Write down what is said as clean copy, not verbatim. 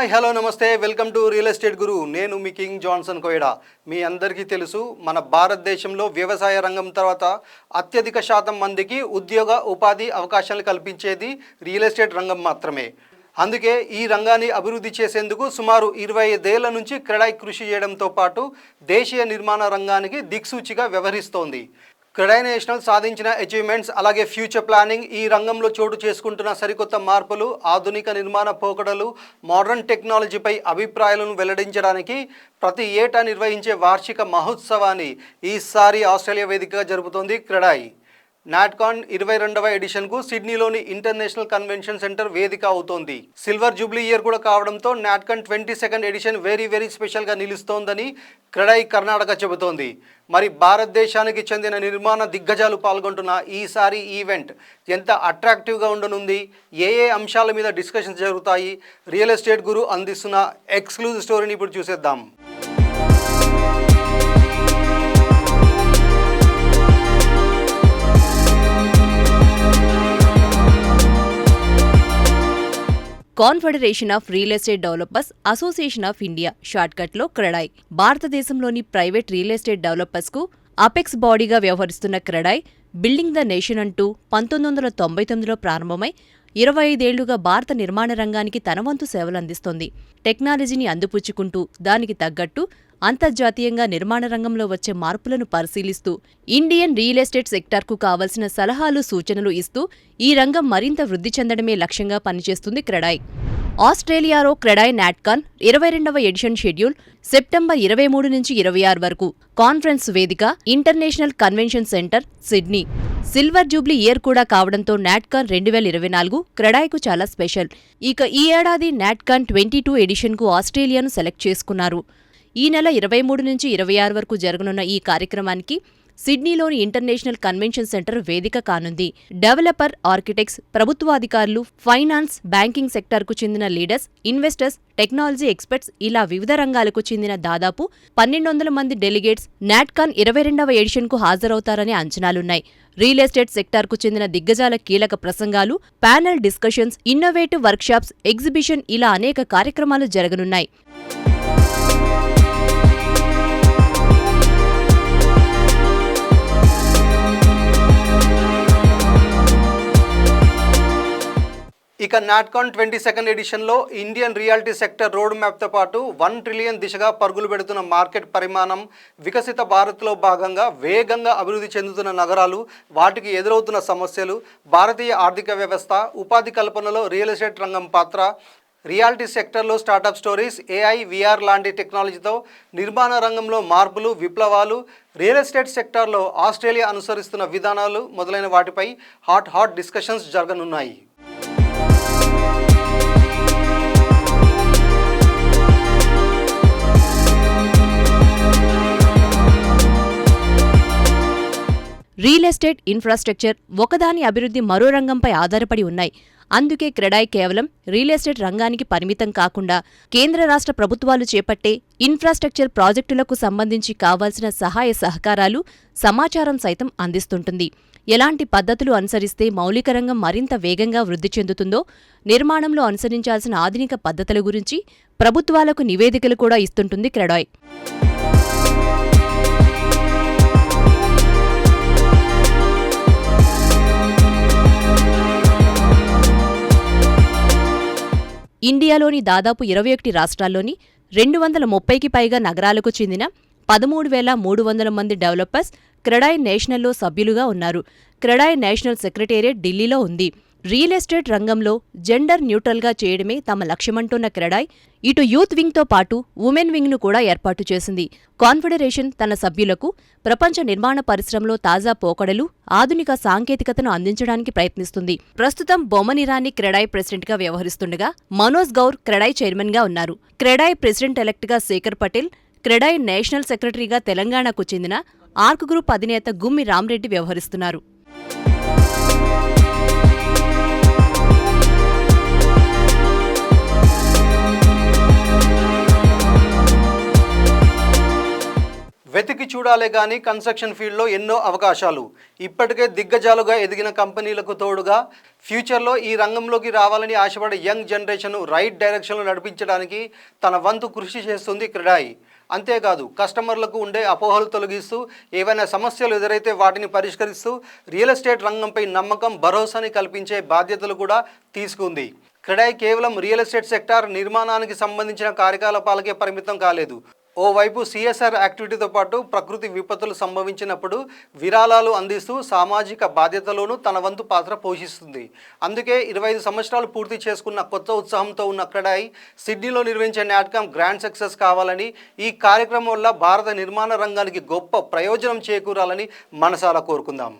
Hi hello నమస్తే welcome to real estate గురు. నేను మీ king Johnson Koyada. మీ అందరికీ తెలుసు, మన భారతదేశంలో వ్యవసాయ రంగం తర్వాత అత్యధిక శాతం మందికి ఉద్యోగ ఉపాధి అవకాశాలు కల్పించేది రియల్ ఎస్టేట్ రంగం మాత్రమే. అందుకే ఈ రంగాన్ని అభివృద్ధి చేసేందుకు సుమారు 25 ఏళ్ల నుంచి క్రెడాయ్ కృషి చేయడంతో పాటు దేశీయ నిర్మాణ రంగానికి దిక్సూచిగా వ్యవహరిస్తోంది. క్రెడాయ్ నేషనల్ సాధించిన అచీవ్మెంట్స్, అలాగే ఫ్యూచర్ ప్లానింగ్, ఈ రంగంలో చోటు చేసుకుంటున్న సరికొత్త మార్పులు, ఆధునిక నిర్మాణ పోకడలు, మోడర్న్ టెక్నాలజీపై అభిప్రాయాలను వెల్లడించడానికి ప్రతి ఏటా నిర్వహించే వార్షిక మహోత్సవాన్ని ఈసారి ఆస్ట్రేలియా వేదికగా జరుపుతోంది క్రెడాయ్. నాట్కాన్ 22వ ఎడిషన్కు సిడ్నీలోని ఇంటర్నేషనల్ కన్వెన్షన్ సెంటర్ వేదిక అవుతోంది. సిల్వర్ జూబ్లీ ఇయర్ కూడా కావడంతో నాట్కాన్ 22nd ఎడిషన్ వెరీ స్పెషల్గా నిలుస్తోందని క్రెడాయ్ కర్ణాటక చెబుతోంది. మరి భారతదేశానికి చెందిన నిర్మాణ దిగ్గజాలు పాల్గొంటున్న ఈసారి ఈవెంట్ ఎంత అట్రాక్టివ్గా ఉండనుంది, ఏ అంశాల మీద డిస్కషన్స్ జరుగుతాయి, రియల్ ఎస్టేట్ గురు అందిస్తున్న ఎక్స్క్లూజివ్ స్టోరీని ఇప్పుడు చూసేద్దాం. Confederation of Real Estate Developers Association of India షార్ట్కట్లో క్రెడాయ్ భారతదేశంలోని ప్రైవేట్ రియల్ ఎస్టేట్ డెవలపర్స్కు అపెక్స్ బాడీగా వ్యవహరిస్తున్న క్రెడాయ్ బిల్డింగ్ ద నేషన్ అంటూ 1999లో ప్రారంభమై 25 ఏళ్లుగా భారత నిర్మాణ రంగానికి తన వంతు సేవలందిస్తోంది. టెక్నాలజీని అందిపుచ్చుకుంటూ దానికి తగ్గట్టు అంతర్జాతీయంగా నిర్మాణ రంగంలో వచ్చే మార్పులను పరిశీలిస్తూ ఇండియన్ రియల్ ఎస్టేట్ సెక్టార్కు కావలసిన సలహాలు సూచనలు ఇస్తూ ఈ రంగం మరింత వృద్ధి చెందడమే లక్ష్యంగా పనిచేస్తుంది క్రెడాయ్. ఆస్ట్రేలియాలో క్రెడాయ్ నాట్కాన్ 22వ ఎడిషన్ షెడ్యూల్ సెప్టెంబర్ 23 నుంచి 26 వరకు. కాన్ఫరెన్స్ వేదిక international convention centre Sydney. Silver Jubilee year కూడా కావడంతో నాట్కాన్ 2024 క్రెడాయ్కు చాలా స్పెషల్. ఇక ఈ ఏడాది నాట్కాన్ 22 ఎడిషన్కు ఆస్ట్రేలియాను సెలెక్ట్ చేసుకున్నారు. ఈ నెల 23 నుంచి 26 వరకు జరగనున్న ఈ కార్యక్రమానికి సిడ్నీలోని ఇంటర్నేషనల్ కన్వెన్షన్ సెంటర్ వేదిక కానుంది. డెవలపర్, ఆర్కిటెక్ట్స్, ప్రభుత్వాధికారులు, ఫైనాన్స్, బ్యాంకింగ్ సెక్టార్కు చెందిన లీడర్స్, ఇన్వెస్టర్స్, టెక్నాలజీ ఎక్స్పర్ట్స్ ఇలా వివిధ రంగాలకు చెందిన దాదాపు 1200 మంది డెలిగేట్స్ నాట్కాన్ 22వ ఎడిషన్కు హాజరవుతారనే అంచనాలున్నాయి. రియల్ ఎస్టేట్ సెక్టార్కు చెందిన దిగ్గజాల కీలక ప్రసంగాలు, panel discussions, innovative workshops, exhibition ఇలా అనేక కార్యక్రమాలు జరగనున్నాయి. ఇక నాట్కాన్ 22nd ఎడిషన్లో ఇండియన్ రియాలిటీ సెక్టర్ రోడ్ మ్యాప్తో పాటు 1 ట్రిలియన్ దిశగా పరుగులు పెడుతున్న మార్కెట్ పరిమాణం, వికసిత భారత్లో భాగంగా వేగంగా అభివృద్ధి చెందుతున్న నగరాలు, వాటికి ఎదురవుతున్న సమస్యలు, భారతీయ ఆర్థిక వ్యవస్థ, ఉపాధి కల్పనలో రియల్ ఎస్టేట్ రంగం పాత్ర, రియాలిటీ సెక్టర్లో స్టార్టప్ స్టోరీస్, AI, VR లాంటి టెక్నాలజీతో నిర్మాణ రంగంలో మార్పులు, విప్లవాలు, రియల్ ఎస్టేట్ సెక్టార్లో ఆస్ట్రేలియా అనుసరిస్తున్న విధానాలు మొదలైన వాటిపై హాట్ డిస్కషన్స్ జరగనున్నాయి. రియల్ ఎస్టేట్ ఇన్ఫ్రాస్ట్రక్చర్ ఒకదాని అభివృద్ధి మరో రంగంపై ఆధారపడి ఉన్నాయి. అందుకే క్రెడాయ్ కేవలం రియల్ ఎస్టేట్ రంగానికి పరిమితం కాకుండా కేంద్ర రాష్ట్ర ప్రభుత్వాలు చేపట్టే ఇన్ఫ్రాస్ట్రక్చర్ ప్రాజెక్టులకు సంబంధించి కావాల్సిన సహాయ సహకారాలు, సమాచారం సైతం అందిస్తుంటుంది. ఎలాంటి పద్ధతులు అనుసరిస్తే మౌలిక రంగం మరింత వేగంగా వృద్ధి చెందుతుందో, నిర్మాణంలో అనుసరించాల్సిన ఆధునిక పద్ధతుల గురించి ప్రభుత్వాలకు నివేదికలు కూడా ఇస్తుంటుంది క్రెడాయ్. ఇండియాలోని దాదాపు 21 రాష్ట్రాల్లోని 230కి పైగా నగరాలకు చెందిన 13,300 మంది డెవలపర్స్ క్రెడాయ్ నేషనల్లో సభ్యులుగా ఉన్నారు. క్రెడాయ్ నేషనల్ సెక్రటేరియట్ ఢిల్లీలో ఉంది. రియల్ ఎస్టేట్ రంగంలో జెండర్ న్యూట్రల్గా చేయడమే తమ లక్ష్యమంటున్న క్రెడాయ్ ఇటు యూత్ వింగ్తో పాటు ఉమెన్ వింగ్ను కూడా ఏర్పాటు చేసింది. కాన్ఫెడరేషన్ తన సభ్యులకు ప్రపంచ నిర్మాణ పరిశ్రమలో తాజా పోకడలు, ఆధునిక సాంకేతికతను అందించడానికి ప్రయత్నిస్తుంది. ప్రస్తుతం బొమన్ ఇరానీ క్రెడాయ్ ప్రెసిడెంట్గా వ్యవహరిస్తుండగా మనోజ్ గౌర్ క్రెడాయ్ చైర్మన్గా ఉన్నారు. క్రెడాయ్ ప్రెసిడెంట్ ఎలెక్ట్గా శేఖర్ పటేల్, క్రెడాయ్ నేషనల్ సెక్రటరీగా తెలంగాణకు చెందిన ఆర్క్ గ్రూప్ అధినేత గుమ్మి రామ్రెడ్డి వ్యవహరిస్తున్నారు. వెతికి చూడాలే కానీ కన్స్ట్రక్షన్ ఫీల్డ్లో ఎన్నో అవకాశాలు. ఇప్పటికే దిగ్గజాలుగా ఎదిగిన కంపెనీలకు తోడుగా ఫ్యూచర్లో ఈ రంగంలోకి రావాలని ఆశపడే యంగ్ జనరేషన్ను రైట్ డైరెక్షన్లో నడిపించడానికి తన వంతు కృషి చేస్తుంది క్రెడాయి. అంతేకాదు కస్టమర్లకు ఉండే అపోహలు తొలగిస్తూ ఏవైనా సమస్యలు ఎదురైతే వాటిని పరిష్కరిస్తూ రియల్ ఎస్టేట్ రంగంపై నమ్మకం, భరోసాని కల్పించే బాధ్యతలు కూడా తీసుకుంది. క్రెడాయి కేవలం రియల్ ఎస్టేట్ సెక్టార్ నిర్మాణానికి సంబంధించిన కార్యకలాపాలకే పరిమితం కాలేదు. ఓవైపు సిఎస్ఆర్ యాక్టివిటీతో పాటు ప్రకృతి విపత్తులు సంభవించినప్పుడు విరాళాలు అందిస్తూ సామాజిక బాధ్యతలోనూ తన వంతు పాత్ర పోషిస్తుంది. అందుకే 25 సంవత్సరాలు పూర్తి చేసుకున్న కొత్త ఉత్సాహంతో ఉన్న క్రెడాయి సిడ్నీలో నిర్వహించే నాట్కామ్ గ్రాండ్ సక్సెస్ కావాలని, ఈ కార్యక్రమం వల్ల భారత నిర్మాణ రంగానికి గొప్ప ప్రయోజనం చేకూరాలని మనసారా కోరుకుందాం.